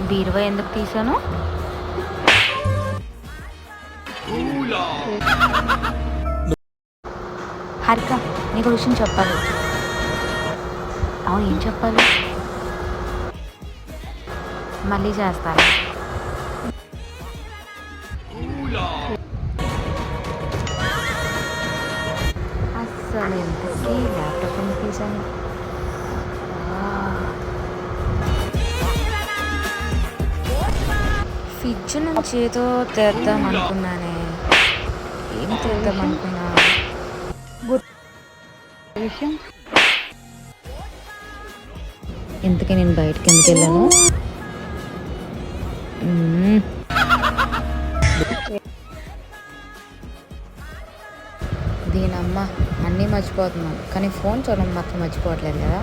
బీరువా ఎందుకు తీసాను? హారిక, నీకు విషయం చెప్పాలి. అవును, ఏం చెప్పాలి? మళ్ళీ చేస్తాను. అస్సలు ఎంతకీ ల్యాప్టాప్ ఎందుకు తీసాను? ఫ్రిడ్జ్ నుంచి ఏదో తెద్దాం అనుకున్నానే. ఏం తెద్దాం అనుకున్నా? విషయం ఎందుకే నేను బయటకి ఎందుకు వెళ్ళాను? దీనమ్మ అన్నీ మర్చిపోతున్నాను, కానీ ఫోన్ చూడడం మాత్రం మర్చిపోవట్లేదు కదా.